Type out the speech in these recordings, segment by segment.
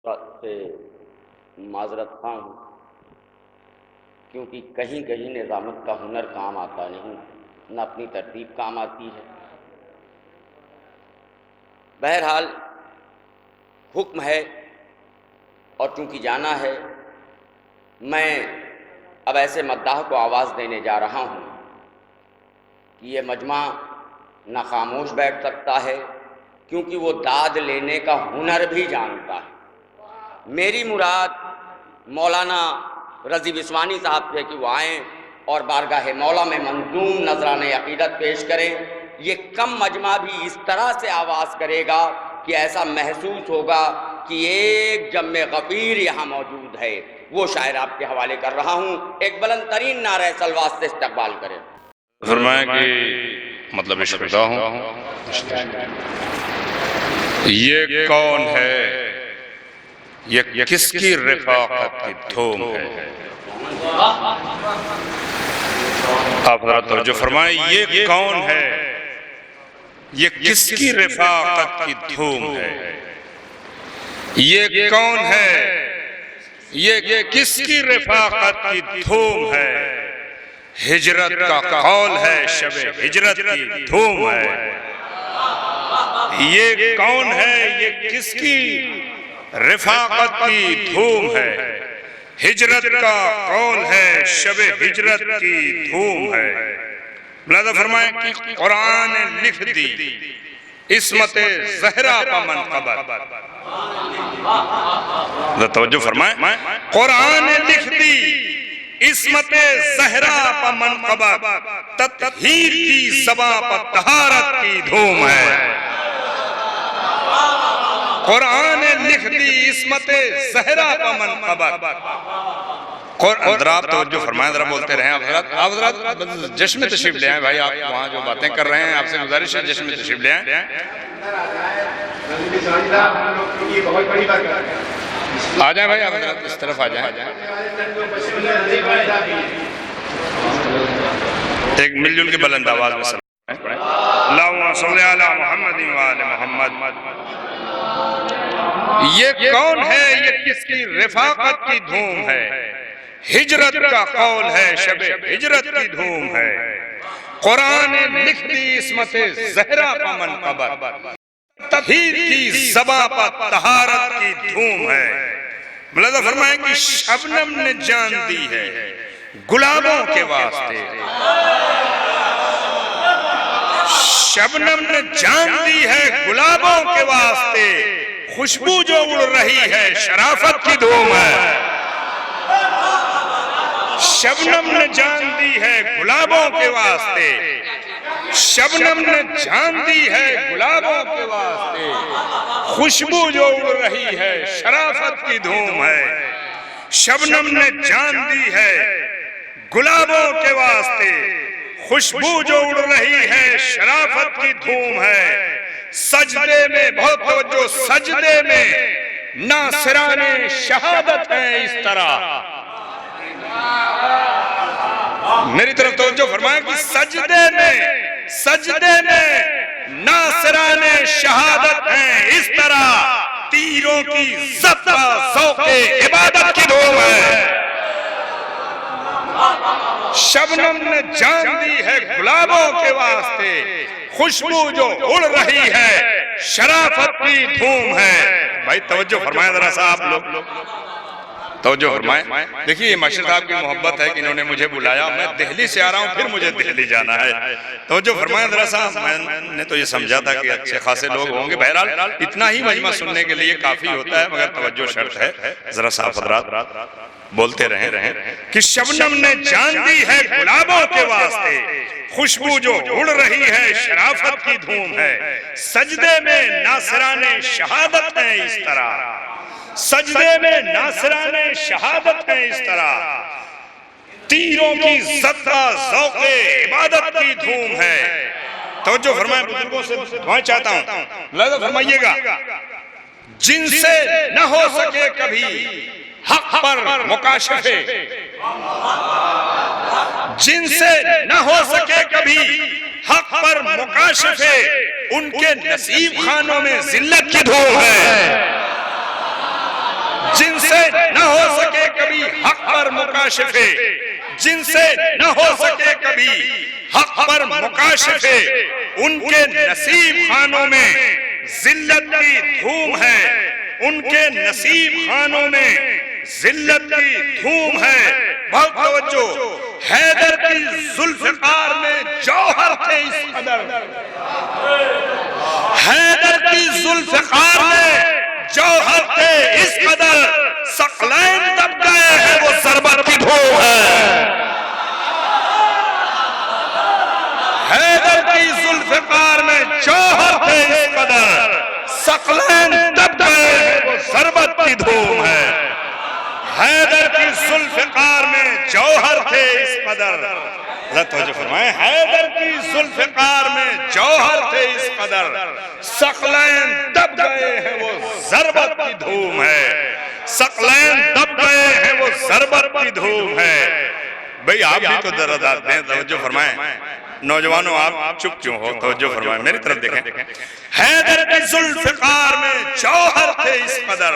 से माजरत खां हूँ, क्योंकि कहीं कहीं निज़ामत का हुनर काम आता नहीं, न अपनी तरतीब काम आती है। बहरहाल हुक्म है और चूँकि जाना है, मैं अब ऐसे मद्दाह को आवाज़ देने जा रहा हूँ कि ये मजमा न खामोश बैठ सकता है, क्योंकि वो दाद लेने का हुनर भी जानता है। मेरी मुराद मौलाना रज़ी बिस्वानी साहब से कि वो आएँ और बारगाह मौला में मंजूम नजराने अक़ीदत पेश करें। ये कम मजमा भी इस तरह से आवाज़ करेगा कि ऐसा महसूस होगा कि एक जम्मे गफ़ीर यहाँ मौजूद है। वो शायर आपके हवाले कर रहा हूँ, एक बुलंद तरीन नारे सलवात से इस्तक़बाल करें। फरमाएं कि मतलब इश्क़ हूँ, ये कौन है, ये किसकी रिफ़ाक़त की धूम है। आप ज़रा तवज्जो फरमाएं, ये कौन है, ये किसकी रिफ़ाक़त की धूम है। ये कौन है, ये किसकी रिफ़ाक़त की धूम है। हिजरत का कौल है, शबे हिजरत की धूम है। ये कौन है, ये किसकी रिफ़ाक़त की धूम है। हिजरत का कौल है, शबे हिजरत की धूम है। मुलाज़ा फरमाएं कि कुरान ने लिख दी इस्मत ज़हरा का मनक़बत। तवज्जो फरमाएं, कुरान ने लिख दी इस्मत ज़हरा का मनक़बत। तत्हीर की ज़बां पर तहारत की धूम है। कुरान ने लिख दी इस्मत ज़हरा का मनक़बत। आप तवज्जो फरमाएं, जरा बोलते रहें। आप जरा जश्न में तशरीफ ले आए भाई, आप वहाँ जो बातें कर रहे हैं, आपसे गुजारिश है जश्न में तशरीफ ले आए। आ जाए भाई, आप इस तरफ आ जाए। एक मिलजुल की बुलंद आवाज़ में अल्लाहुम्मा सल्ली अला मुहम्मद व आले मुहम्मद। ये कौन है, ये किसकी रिफ़ाक़त की धूम है। हिजरत का कौल है, शबे हिजरत की धूम है। कुरान ने लिख दी इस्मत ज़हरा का मनक़बत। तत्हीर की ज़बां पर तहारत की धूम है। मुलाज़ा फरमाएं कि शबनम ने जान दी है गुलाबों के वास्ते। शबनम ने जान दी है गुलाबों के वास्ते। खुशबू जो उड़ रही है, शराफत की धूम है। शबनम ने जान दी है गुलाबों के वास्ते। शबनम ने जान दी है गुलाबों के वास्ते। खुशबू जो उड़ रही है, शराफत की धूम है। शबनम ने जान दी है गुलाबों के वास्ते। खुशबू जो उड़ रही है, शराफत की धूम है। सजदे में, बहुत तवज्जो, सजदे में नासिराने शहादत है इस तरह। मेरी तरफ तवज्जो फरमाएं कि सजदे में नासिराने शहादत है इस तरह। तीरों की ज़ब्ता ज़ौक़े इबादत की धूम है। शबनम ने जान दी है गुलाबों के वास्ते। खुशबू जो उड़ रही है, शराफत की धूम है। भाई तवज्जो फरमाएं जरा सा, आप लोग तवज्जो फरमाएं। देखिए ये मास्टर साहब की मोहब्बत है कि इन्होंने मुझे बुलाया, मैं दिल्ली से आ रहा हूँ, फिर मुझे दिल्ली जाना है। तवज्जो फरमाएं जरा सा। मैंने तो ये समझा था कि अच्छे खासे लोग होंगे, बहरहाल इतना ही मजमा सुनने के लिए काफी होता है, मगर तवज्जो शर्त है। जरा सा हज़रात बोलते रहे कि शबनम ने जान दी है गुलाबों के वास्ते। खुशबू जो उड़ रही है, शराफत की धूम है। सजदे में नासिराने शहादत है इस तरह। सजदे में नासिराने शहादत है इस तरह। तीरों की ज़ब्ता ज़ौक़े इबादत की धूम है। तवज्जो फरमाएं, बुजुर्गों से दुआ चाहता हूँ, लज़ा फरमाइएगा। जिनसे न हो सके कभी हक पर मुकाशफे, जिनसे न हो सके कभी हक पर मुकाशफे, उनके नसीब खानों में जिल्लत की धूम है। जिनसे न हो सके कभी हक पर मुकाशिफे, जिनसे न हो सके कभी हक पर मुकाशिफे, उनके नसीब खानों में जिल्लत की धूम है, उनके नसीब खानों में जिल्लत की धूम है। बहुत तवज्जो, हैदर की जुल्फ़िकार में जौहर थे इस कदर, हैदर की जुल्फ़िकार में जौहर थे इस कदर, सकलैन दब गए हैं वो सरबत की धूम है। हैदर की जुल्फ़िकार में जौहर थे इस कदर, सकलैन दब गए हैं वो सरबत की धूम है। हैदर की जुल्फ़िकार में जौहर थे इस कदर, तवज्जो फरमाएं, हैदर की जुल्फ़िकार में जौहर थे इस कदर, सकलैन दब गए हैं वो ज़रबत की धूम है, सकलैन दब गए हैं वो ज़रबत की धूम है। भाई आप भी तो दरदार दें, तवज्जो फरमाएं, नौजवानों आप चुप क्यों हो, तवज्जो फरमाएं, मेरी तरफ देखें। हैदर की जुल्फ़िकार में जौहर थे इस कदर,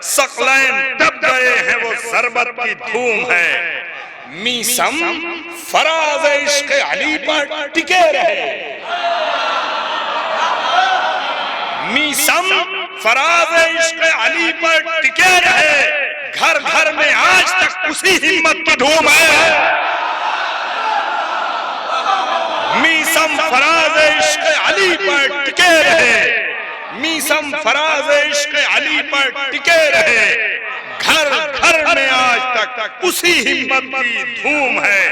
सकलैन दब गए हैं वो ज़रबत की धूम है। मीसम फराज़ इश्क़ अली पर टिके रहे, मीसम फराज़ इश्क़ अली पर टिके रहे, घर घर में आज तक उसी हिम्मत की धूम है। मीसम फराज़ इश्क़ अली पर टिके रहे, मीसम फराज़ इश्क़ अली पर टिके रहे, घर घर में आज तक उसी हिम्मत की धूम है,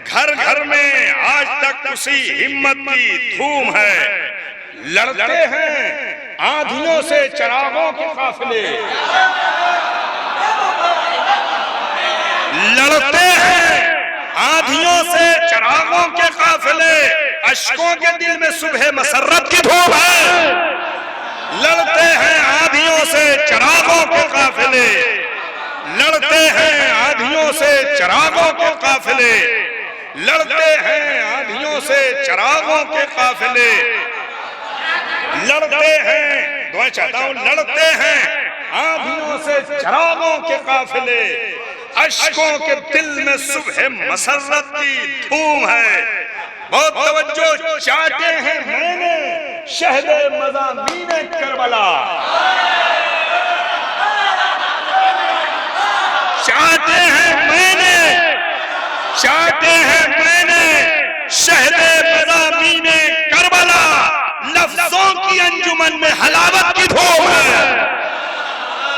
घर घर में आज तक उसी हिम्मत की धूम है। लड़ते हैं आंधियों से चिरागों के काफिले, लड़ते हैं आंधियों से चिरागों के काफिले, अश्कों के दिल में सुबह मसर्रत की धूम है। लड़ते हैं आंधियों से चिरागों के काफिले, लड़ते हैं आंधियों से चिरागों के काफिले, लड़ते हैं आंधियों से चिरागों के काफिले, लड़ते हैं, दुआ चाहता हूं, लड़ते हैं आंधियों से चिरागों के काफिले, अश्कों के दिल में सुबह मसर्रत की धूम है। बहुत तवज्जो, चाहते हैं मैंने शहदे मज़ामीने करबला, चाहते हैं मैंने, चाहते हैं मैंने शहदे मज़ामीने करबला, लफ्जों की अंजुमन में हलावत की धूम है।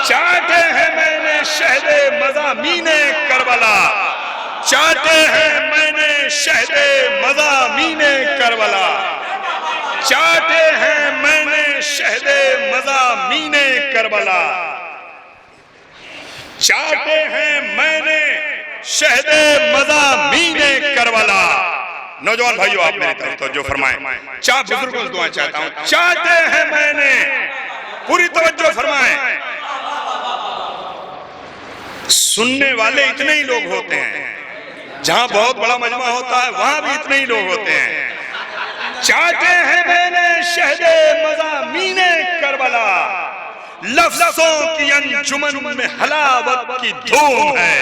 चाहते हैं मैंने शहदे मज़ामीने करबला, चाहते हैं मैंने शहदे मज़ामीने करबला, चाहते हैं मैंने शहदे मज़ामीने करबला, चाहते हैं मैंने शहदे मज़ामीने करबला। नौजवान भाइयों आप मेरी तरफ तवज्जो फरमाएं, चाह बुजुर्गों से दुआ चाहता हूं, चाहते हैं मैंने, पूरी तवज्जो फरमाएं। सुनने वाले इतने ही लोग होते हैं, जहां बहुत बड़ा मजमा होता है वहां भी इतने ही लोग होते हैं। चाहते हैं मैंने शहदे मज़ामीने करबला, लफ्जों की अंजुमन में हलावत की धूम है,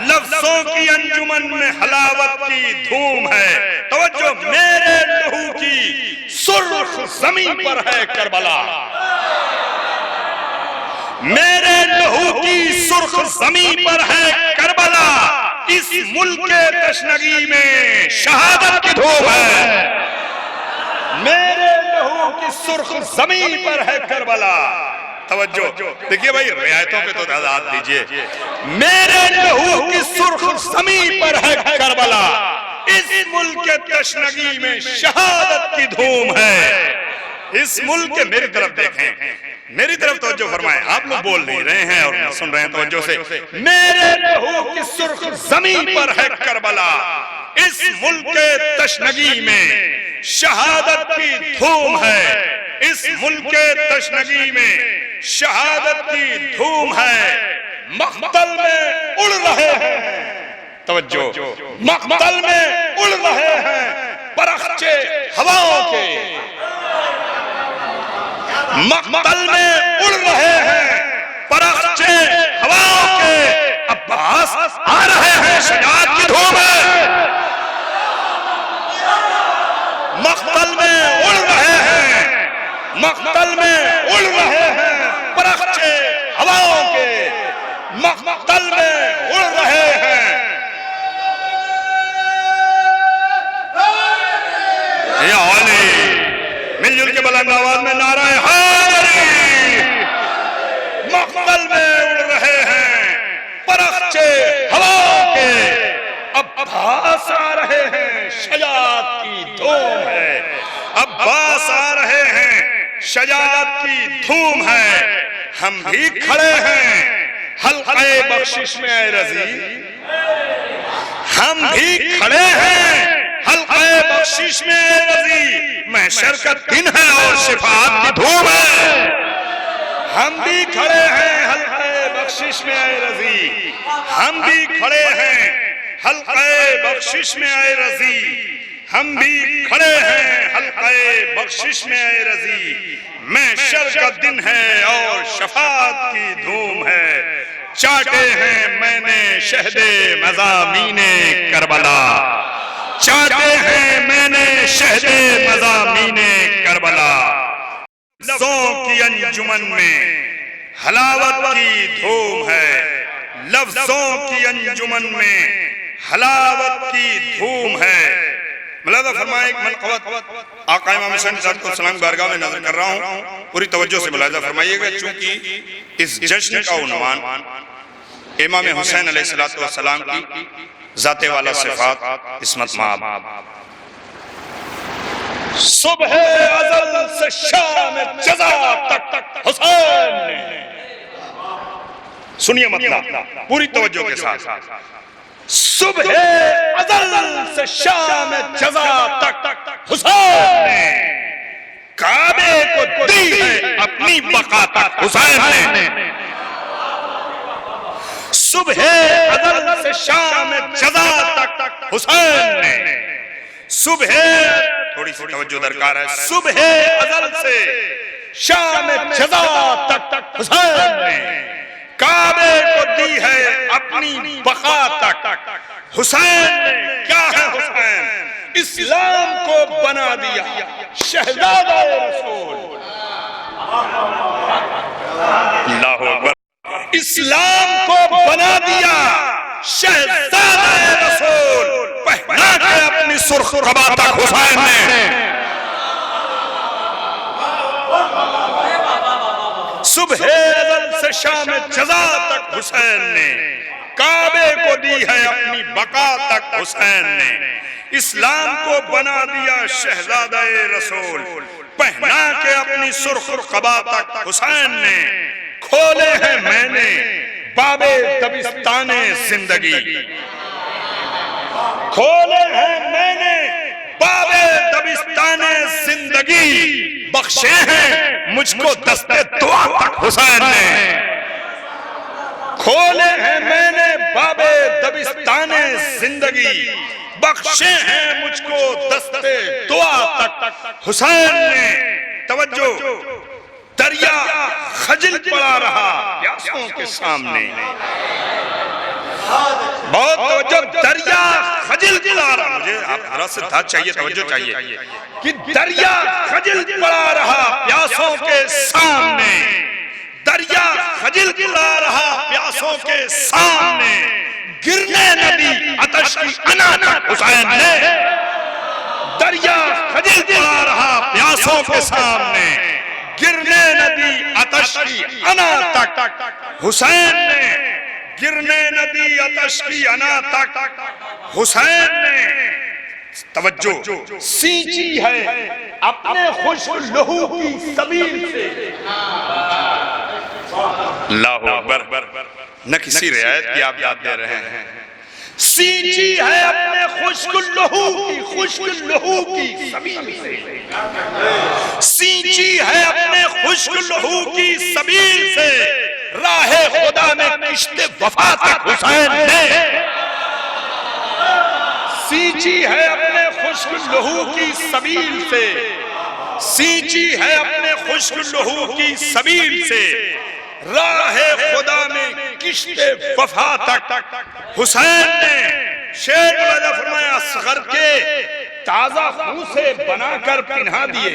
लफ्जों की अंजुमन में हलावत की धूम है। तवज्जो, मेरे लहू की सुर्ख ज़मीं पर है करबला, मेरे लहू की सुर्ख ज़मीं पर है करबला, इस मुल्क के तशनगी में शहादत की धूम है। मेरे लहू की सुर्ख ज़मीं पर है करबला। तवज्जो, देखिए भाई रियायतों पे तो दाद दीजिए। मेरे लहू की सुर्ख ज़मीं पर है करबला, इस मुल्क के तशनगी में शहादत की धूम है। इस मुल्क के, मेरी तरफ देखें, मेरी तरफ तवज्जो फरमाएं, आप लोग बोल नहीं रहे हैं और सुन रहे हैं तवज्जो से। मेरे लहू की सुर्ख ज़मीं पर है करबला, इस मुल्क के तशनगी में शहादत की धूम है, इस मुल्क के तशनगी में शहादत की धूम है। मक़तल में उड़ रहे हैं, तवज्जो, मक़तल में उड़ रहे हैं परख्चे हवाओं के, मक़तल में उड़ रहे हैं परख्चे मख्तल में उड़ रहे हैं परख्चे हवाओं के, मख्तल में उड़ रहे हैं। या अली मिलजुल के बुलंद आवाज में नारा हैदरी। मख्तल में उड़ रहे हैं परख्चे हवाओं के, अब्बास आ रहे हैं शजाअत की धूम है, अब्बास आ रहे हैं शजाअत की धूम है। हम भी खड़े हैं हल्क़े बख्शिश में ऐ रज़ी, हम भी खड़े हैं हल्क़े बख्शिश में ऐ रज़ी। महशर का दिन है और शिफाअत की धूम है। हम भी खड़े हैं हल्क़े बख्शिश में ऐ रज़ी, हम भी खड़े हैं हल्क़े बख्शिश में ऐ रज़ी, हम भी खड़े हैं हल्क़े बख्शिश में ऐ रज़ी। महशर का दिन है और शफाअत की धूम है। चाटे हैं मैंने शहदे मज़ामीने करबला, चाटे हैं मैंने शहदे मज़ामीने करबला। लफ्ज़ों की अंजुमन में हलावत की धूम है, लफ्ज़ों की अंजुमन में हलावत की धूम है। मुलाज़ा फरमाए एक मनक़बत आक़ा इमाम हुसैन सलाम बारगाह में नजर कर रहा हूँ, पूरी तवज्जो से मुलाज़ा फरमाइएगा, चूंकि इस जश्न का उन्वान इमाम हुसैन अलैहिस्सलातु वस्सलाम की ज़ाते वाला सिफ़ात इस्मत माब। सुबह अज़ल से शाम जज़ा तक हुसैन ने, सुनिए मतलब पूरी तवज्जो के साथ, सुबह अज़ल से शाम जज़ा तक हुसैन ने काबे को दी है अपनी बका तक हुसैन ने। सुबह अज़ल से शाम जज़ा तक हुसैन ने, सुबह, थोड़ी सी तवज्जो दरकार है, सुबह अज़ल से शाम जज़ा तक हुसैन ने काबे को दी है अपनी बका तक हुसैन ने। क्या है हुसैन? इस्लाम को बना दिया शहज़ादा रसूल। अल्लाहु अकबर। इस्लाम को बना दिया शहज़ादा रसूल, पहना के अपनी सुर्ख कबा तक हुसैन ने। सुबह अज़ल से शाम जज़ा तक हुसैन ने काबे को दी है अपनी बका तक हुसैन ने। इस्लाम को बना दिया शहज़ादा रसूल, पहना के अपनी सुर्ख कबा तक हुसैन ने। खोले हैं मैंने बाबे दबिस्ताने जिंदगी, खोले हैं मैंने बाबे दबिस्ताने जिंदगी, बख्शे हैं मुझको दस्ते दुआ तक हुसैन ने। खोले हैं मैंने बाबे दबिस्ताने जिंदगी, बख्शे हैं मुझको दस्ते दुआ तक हुसैन ने। तवज्जो, दरिया खजिल पड़ा रहा प्यासों के सामने, बहुत तवज्जो, दरिया खजिल पड़ा रहा, मुझे आप जरा से था चाहिए, तवज्जो चाहिए कि दरिया खजिल पड़ा रहा प्यासों के सामने, दरिया खजिल पड़ा रहा प्यासों के सामने, गिरने नदी अतश की अना तक हुसैन ने। दरिया खजिल पड़ा रहा प्यासों के सामने, गिरने नदी अतश की अना तक हुसैन ने। गिरने नदी अतश की अना तक हुसैन ने। तवज्जो, सींची है अपने खुश लहू की सबील से। अल्लाहु अकबर। न किसी रियायत की आप याद दे रहे हैं, सींची है अपने खुश्क लहू की सबील से, सींची है अपने खुश्क लहू की सबील से, राहे खुदा में किश्ते वफा तक हुसैन ने। सींची है अपने खुश्क लहू की सबील से, सींची है अपने खुश्क लहू की सबील से, राहे खुदा में किश्ते वफा तक हुसैन ने। शेर वाला फरमाया असगर के ताजा खून से बनाकर पिन्हा दिए,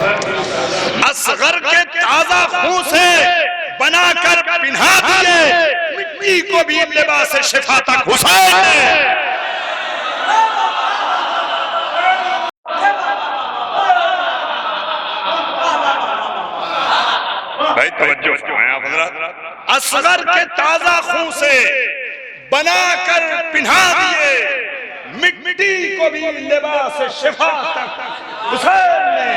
असगर के ताजा खून से बनाकर पिन्हा दिए, मिट्टी को भी लिबास शिफा तक हुसैन ने। भाई तवज्जो फरमाया हज़रत, असगर के ताजा खून से बनाकर पिन्हा दिए, मिट्टी को भी लिबास शिफा तक हुसैन ने।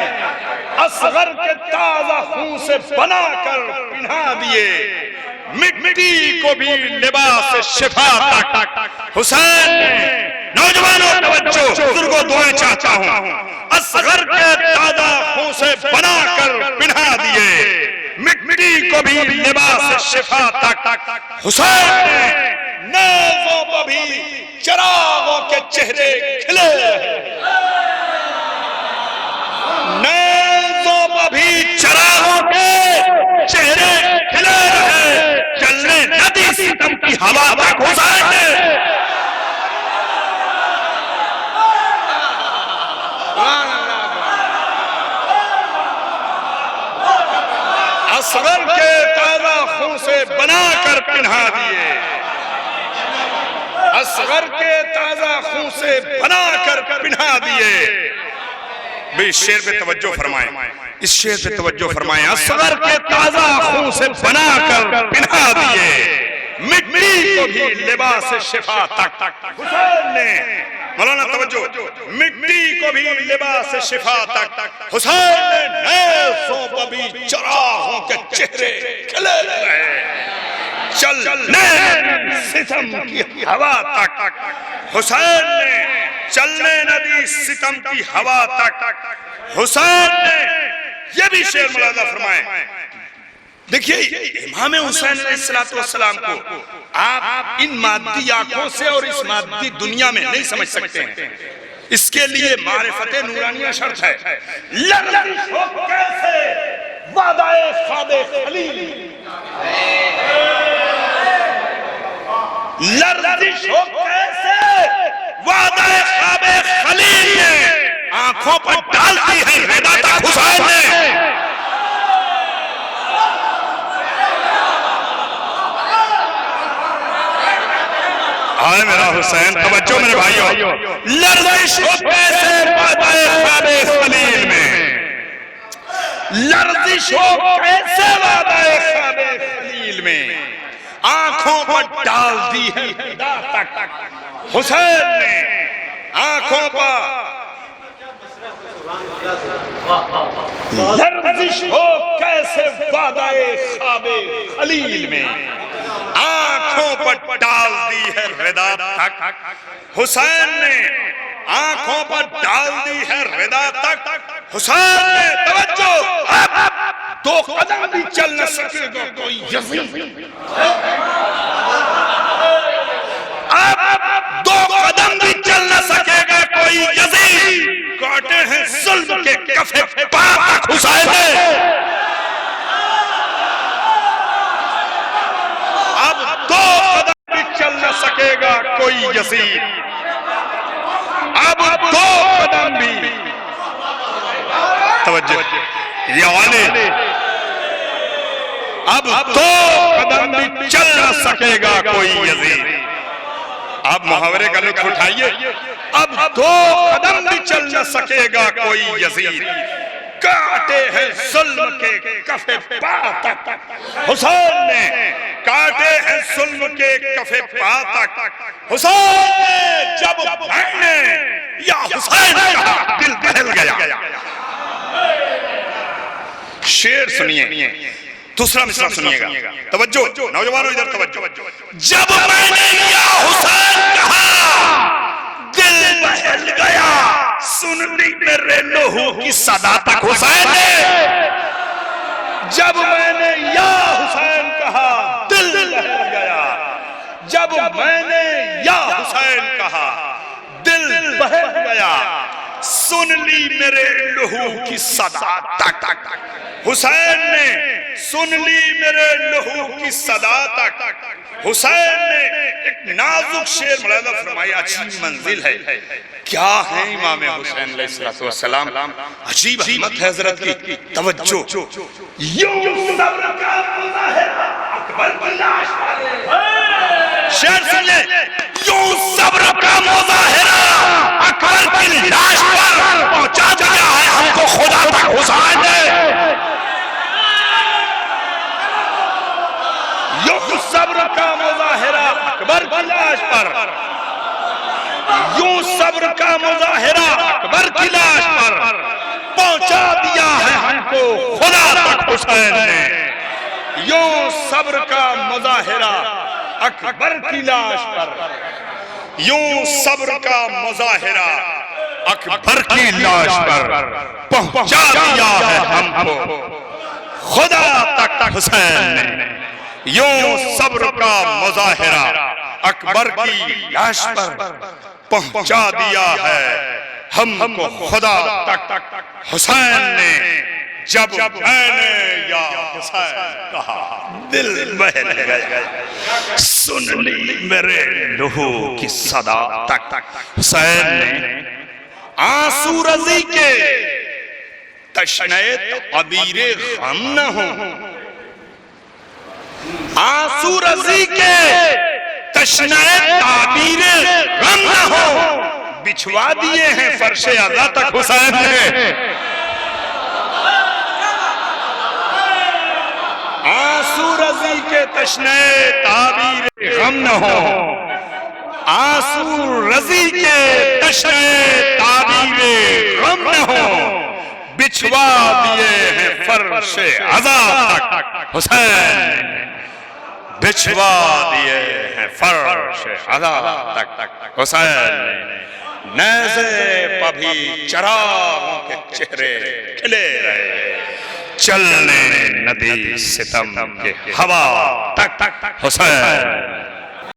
असगर के ताजा खून से बनाकर पिन्हा दिए, मिट्टी को भी लिबास शिफा तक हुसैन ने। नौजवानों तवज्जो, बुजुर्गों दुआएं चाहता हूं। असगर के ताजा खून से बनाकर पिन्हा दिए, मिट्टी को भी लिबास शिफा तक हुसैन ने। नेज़ों पर भी चिरागों के चेहरे खिले रहे, नेज़ों पर भी चिरागों के चेहरे खिले रहे, चलने नदी सितम की हवा तक हुसैन ने। असगर के ताजा खून से बनाकर पिन्हा दिए, असगर के ताजा खून से बनाकर पिन्हा दिए। भी इस शेर पे तवज्जो फरमाएं, इस शेर पे तवज्जो फरमाएं। असगर के ताजा खून से बनाकर पिन्हा दिए, मिट्टी को भी लिबास शिफा तक हुसैन ने। मौलाना तवज्जो, मिट्टी को भी लिबास शिफा तक हुसैन ने। नेज़ों पर भी चिरागों के चेहरे खिले रहे, चलने सितम की हवा तक हुसैन ने। चलने नदी सितम की हवा तक हुसैन ने। ये भी शेर मुलाजा फरमाए। देखिए, इमाम हुसैन अलैहिस्सलाम को आप इन मादी आंखों से और इस मादी दुनिया में नहीं समझ सकते हैं। इसके लिए मारिफत नूरानिया शर्त है। लर्ज़िश हो कैसे वादाए ख्वाबे खलील, लर्ज़िश हो कैसे वादाए ख्वाबे खलील ने आंखों पर डालती है रिदा तक हुसैन ने। हाय मेरा हुसैन, तवज्जो मेरे भाइयों। लर्ज़िश हो कैसे वादाए ख्वाबे खलील में, लर्ज़िश हो कैसे वादाए ख्वाबे खलील में आंखों पर डाल दी है रिदा तक हुसैन ने। आंखों पर लर्ज़िश हो कैसे वादाए ख्वाबे खलील में आंखों पर डाल दी है रिदा तक हुसैन ने। आंखों पर डाल दी है रिदा तक हुसैन ने। तवज्जो, अब 2 कदम भी चल न सकेगा कोई यज़ीद, अब 2 कदम भी चल न सकेगा कोई यज़ीद। काटे हैं जुल्म के कफे पाक हुसैन ने। अब 2 कदम भी चल न सकेगा कोई यज़ीद, अब 2 कदम भी। तवज्जो, ये वाले, अब 2 कदम भी चल न सकेगा कोई यज़ीद। आप मुहावरे का लुत्फ उठाइए। अब 2 कदम भी चल न सकेगा कोई यज़ीद, काटे हैं जुल्म के कफे पा तक हुसैन ने। काटे हैं जुल्म के कफे पा तक हुसैन ने। जब मैंने या हुसैन कहा, दिल बहल गया। शेर सुनिए, दूसरा मिसरा सुनिएगा। तवज्जो नौजवानों, इधर तवज्जो। जब मैंने या हुसैन कहा, दिल बहल गया। सुन ली मेरे लहू की सदा तक हुसैन ने। जब मैंने या हुसैन कहा, दिल बहल गया। जब मैंने या हुसैन कहा, दिल बहल गया। सुन ली मेरे लहू की सदा तक हुसैन ने। सुन ली मेरे लहू की सदा तक हुसैन ने एक नाजुक शेर मुलादा फरमाया, अच्छी मंजिल है। क्या है इमाम हुसैन अलैहिस्सलाम, अजीब हिम्मत है हजरत की, तवज्जो। यूं सब्र का मुजाहिरा अकबर की लाश पर, शेर सुन ले, यूं सब्र का मुजाहिरा अकबर की लाश पर पहुंचा दिया है हमको खुदा तक हुसैन ने। यूं सब्र का मुजाहिरा अकबर की लाश पर, यूं सब्र का मुजाहिरा अकबर की लाश पर पहुंचा दिया है हमको खुदा तक हुसैन ने। यूं सब्र का मुजाहिरा अकबर की लाश पर, यूं सब्र का मुजाहिरा अकबर की लाश पर पहुंचा दिया है हमको खुदा तक हुसैन ने। यूं सब्र का मुजाहिरा अकबर की लाश पर पहुंचा दिया है हमको खुदा तक हुसैन ने। जब मैंने या हुसैन कहा दिल बहल गया, सुन ली मेरे लहू की सदा तक हुसैन ने। आंसू रजी के तशने अबीरे गम न हो, आंसू रजी के तशने ताबीरे गम न हो, बिछवा दिए हैं फर्शे अज़ा तक हुसैन ने। आंसू रजी के तशने ताबीरे गम न हो, आंसू रजी के तशने ताबीरे गम न हो, बिछवा दिए हैं फर्शे अज़ा तक हुसैन, बिछवा दिए हैं फर्शे अज़ा तक हुसैन। नेज़े पभी चरागों के चेहरे खिले रहे, चलने नदी सितम के हवा तक हुसैन।